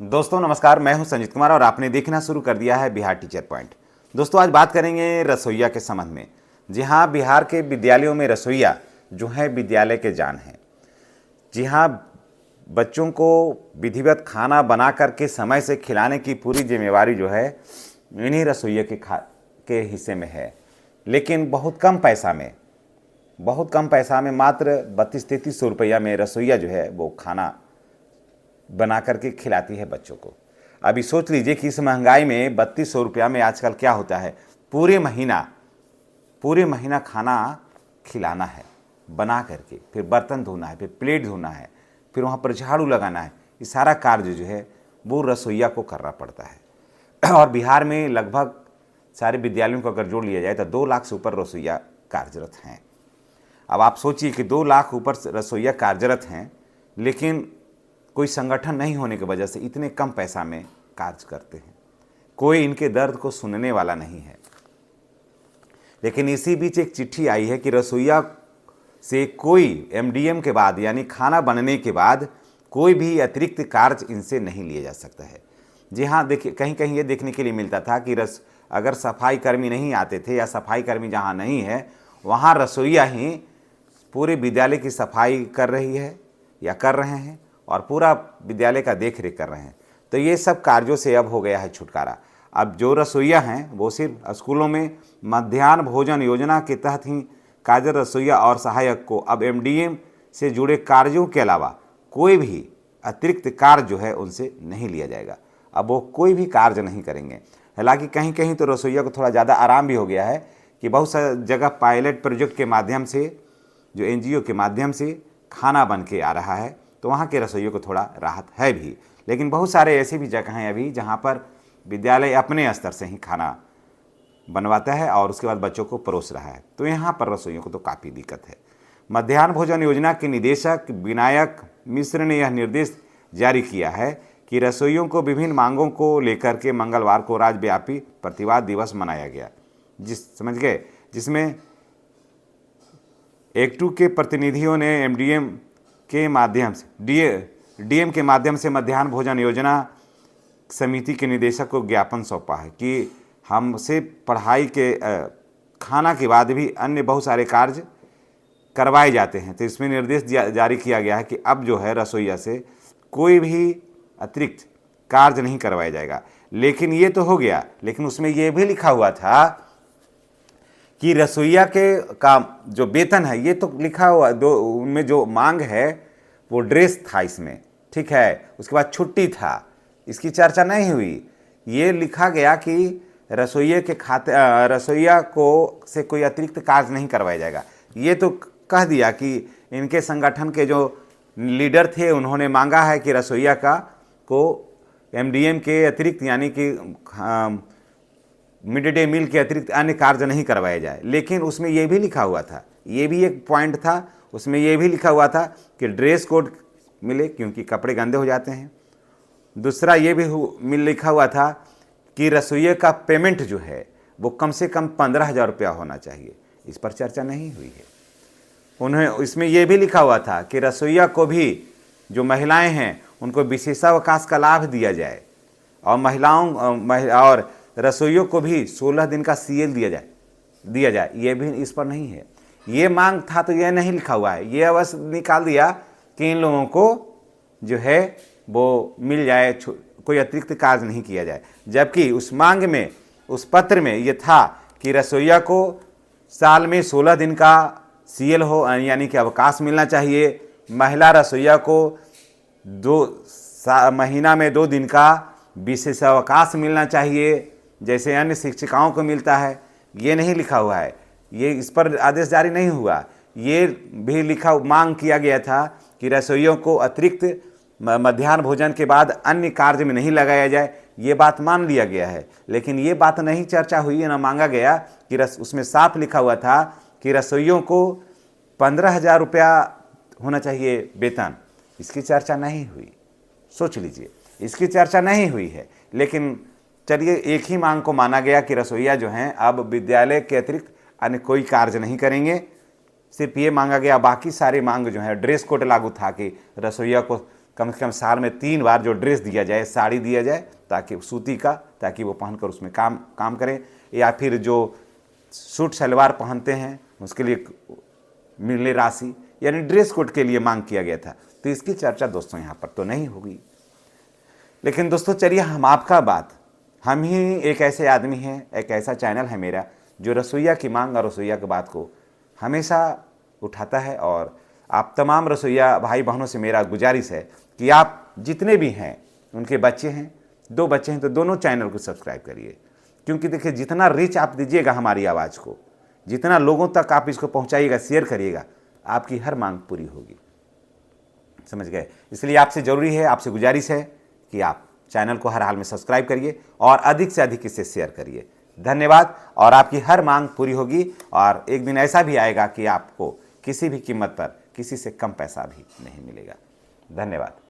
दोस्तों नमस्कार, मैं हूं संजीत कुमार और आपने देखना शुरू कर दिया है बिहार टीचर पॉइंट। दोस्तों आज बात करेंगे रसोइया के संबंध में। जी हाँ, बिहार के विद्यालयों में रसोइया जो है विद्यालय के जान है। जी हाँ, बच्चों को विधिवत खाना बना करके समय से खिलाने की पूरी जिम्मेवारी जो है इन्हीं रसोइया के हिस्से में है। लेकिन बहुत कम पैसा में मात्र 32-33 रुपया में रसोइया जो है वो खाना बना करके खिलाती है बच्चों को। अभी सोच लीजिए कि इस महंगाई में 3200 रुपया में आजकल क्या होता है, पूरे महीना खाना खिलाना है बना करके, फिर बर्तन धोना है, फिर प्लेट धोना है, फिर वहाँ पर झाड़ू लगाना है। ये सारा कार्य जो है वो रसोइया को करना पड़ता है। और बिहार में लगभग सारे विद्यालयों को अगर जोड़ लिया जाए तो 2 लाख से ऊपर रसोइया कार्यरत हैं। अब आप सोचिए कि 2 लाख ऊपर रसोइया कार्यरत हैं, लेकिन कोई संगठन नहीं होने की वजह से इतने कम पैसा में कार्य करते हैं। कोई इनके दर्द को सुनने वाला नहीं है। लेकिन इसी बीच एक चिट्ठी आई है कि रसोइया से कोई एमडीएम के बाद यानी खाना बनने के बाद कोई भी अतिरिक्त कार्य इनसे नहीं लिया जा सकता है। जी हाँ, देखिए कहीं कहीं ये देखने के लिए मिलता था कि अगर सफाई कर्मी नहीं आते थे या सफाई कर्मी जहाँ नहीं है वहाँ रसोइया ही पूरे विद्यालय की सफाई कर रही है या कर रहे हैं और पूरा विद्यालय का देख रेख कर रहे हैं। तो ये सब कार्यों से अब हो गया है छुटकारा। अब जो रसोइया हैं वो सिर्फ स्कूलों में मध्याह्न भोजन योजना के तहत ही कार्यरत रसोइया और सहायक को अब एमडीएम से जुड़े कार्यों के अलावा कोई भी अतिरिक्त कार्य जो है उनसे नहीं लिया जाएगा। अब वो कोई भी कार्य नहीं करेंगे। हालांकि कहीं कहीं तो रसोइया को थोड़ा ज़्यादा आराम भी हो गया है कि बहुत सारी जगह पायलट प्रोजेक्ट के माध्यम से, जो एनजीओ के माध्यम से खाना बन के आ रहा है, तो वहाँ के रसोइयों को थोड़ा राहत है भी। लेकिन बहुत सारे ऐसी भी जगह हैं अभी जहाँ पर विद्यालय अपने स्तर से ही खाना बनवाता है और उसके बाद बच्चों को परोस रहा है। तो यहाँ पर रसोइयों को तो काफ़ी दिक्कत है। मध्याह्न भोजन योजना के निदेशक विनायक मिश्र ने यह निर्देश जारी किया है कि रसोइयों को विभिन्न मांगों को लेकर के मंगलवार को राज्यव्यापी प्रतिवाद दिवस मनाया गया, समझ गए, जिसमें एक्टू के प्रतिनिधियों ने एमडीएम के माध्यम से डीएम के माध्यम से मध्याह्न भोजन योजना समिति के निदेशक को ज्ञापन सौंपा है कि हमसे पढ़ाई के खाना के बाद भी अन्य बहुत सारे कार्य करवाए जाते हैं। तो इसमें निर्देश जारी किया गया है कि अब जो है रसोइया से कोई भी अतिरिक्त कार्य नहीं करवाया जाएगा। लेकिन ये तो हो गया, लेकिन उसमें ये भी लिखा हुआ था कि रसोइया का जो वेतन है, ये तो लिखा हुआ उनमें जो मांग है वो ड्रेस था इसमें, ठीक है, उसके बाद छुट्टी था, इसकी चर्चा नहीं हुई। ये लिखा गया कि रसोइया को से कोई अतिरिक्त कार्य नहीं करवाया जाएगा। ये तो कह दिया कि इनके संगठन के जो लीडर थे उन्होंने मांगा है कि रसोइया को एमडीएम के अतिरिक्त यानी कि मिड डे मील के अतिरिक्त अन्य कार्य नहीं करवाए जाए। लेकिन उसमें यह भी लिखा हुआ था, ये भी एक पॉइंट था, उसमें यह भी लिखा हुआ था कि ड्रेस कोड मिले क्योंकि कपड़े गंदे हो जाते हैं। दूसरा ये भी लिखा हुआ था कि रसोइया का पेमेंट जो है वो कम से कम 15,000 रुपया होना चाहिए। इस पर चर्चा नहीं हुई है। इसमें यह भी लिखा हुआ था कि रसोइया को भी जो महिलाएं हैं उनको विशेषावकाश का लाभ दिया जाए और और रसोइयों को भी 16 दिन का सीएल दिया जाए। ये भी इस पर नहीं है। ये मांग था तो यह नहीं लिखा हुआ है। ये अवश्य निकाल दिया कि इन लोगों को जो है वो मिल जाए, कोई अतिरिक्त कार्य नहीं किया जाए। जबकि उस मांग में, उस पत्र में ये था कि रसोइया को साल में 16 दिन का सीएल हो यानी कि अवकाश मिलना चाहिए। महिला रसोइया को महीना में 2 दिन का विशेष अवकाश मिलना चाहिए, जैसे अन्य शिक्षिकाओं को मिलता है। ये नहीं लिखा हुआ है, ये इस पर आदेश जारी नहीं हुआ। ये भी मांग किया गया था कि रसोइयों को अतिरिक्त मध्याह्न भोजन के बाद अन्य कार्य में नहीं लगाया जाए। ये बात मान लिया गया है, लेकिन ये बात नहीं चर्चा हुई, ना मांगा गया कि उसमें साफ लिखा हुआ था कि रसोइयों को 15,000 रुपया होना चाहिए वेतन। इसकी चर्चा नहीं हुई। सोच लीजिए, इसकी चर्चा नहीं हुई है। लेकिन चलिए, एक ही मांग को माना गया कि रसोइया जो हैं अब विद्यालय के अतिरिक्त अन्य कोई कार्य नहीं करेंगे। सिर्फ ये मांगा गया, बाकी सारी मांग जो है ड्रेस कोड लागू था कि रसोइया को कम से कम साल में 3 बार जो ड्रेस दिया जाए, साड़ी दिया जाए, ताकि सूती का, ताकि वो पहनकर उसमें काम करें, या फिर जो सूट सलवार पहनते हैं उसके लिए मिले राशि, यानी ड्रेस कोड के लिए मांग किया गया था। तो इसकी चर्चा दोस्तों यहाँ पर तो नहीं होगी। लेकिन दोस्तों चलिए हम आपका बात, हम ही एक ऐसे आदमी हैं, एक ऐसा चैनल है मेरा जो रसोइया की मांग और रसोइया की बात को हमेशा उठाता है। और आप तमाम रसोइया भाई बहनों से मेरा गुजारिश है कि आप जितने भी हैं, उनके बच्चे हैं, 2 बच्चे हैं, तो दोनों चैनल को सब्सक्राइब करिए। क्योंकि देखिए जितना रीच आप दीजिएगा हमारी आवाज़ को, जितना लोगों तक आप इसको पहुंचाइएगा, शेयर करिएगा, आपकी हर मांग पूरी होगी। समझ गए? इसलिए आपसे ज़रूरी है, आपसे गुजारिश है कि आप चैनल को हर हाल में सब्सक्राइब करिए और अधिक से अधिक इसे शेयर करिए। धन्यवाद। और आपकी हर मांग पूरी होगी, और एक दिन ऐसा भी आएगा कि आपको किसी भी कीमत पर किसी से कम पैसा भी नहीं मिलेगा। धन्यवाद।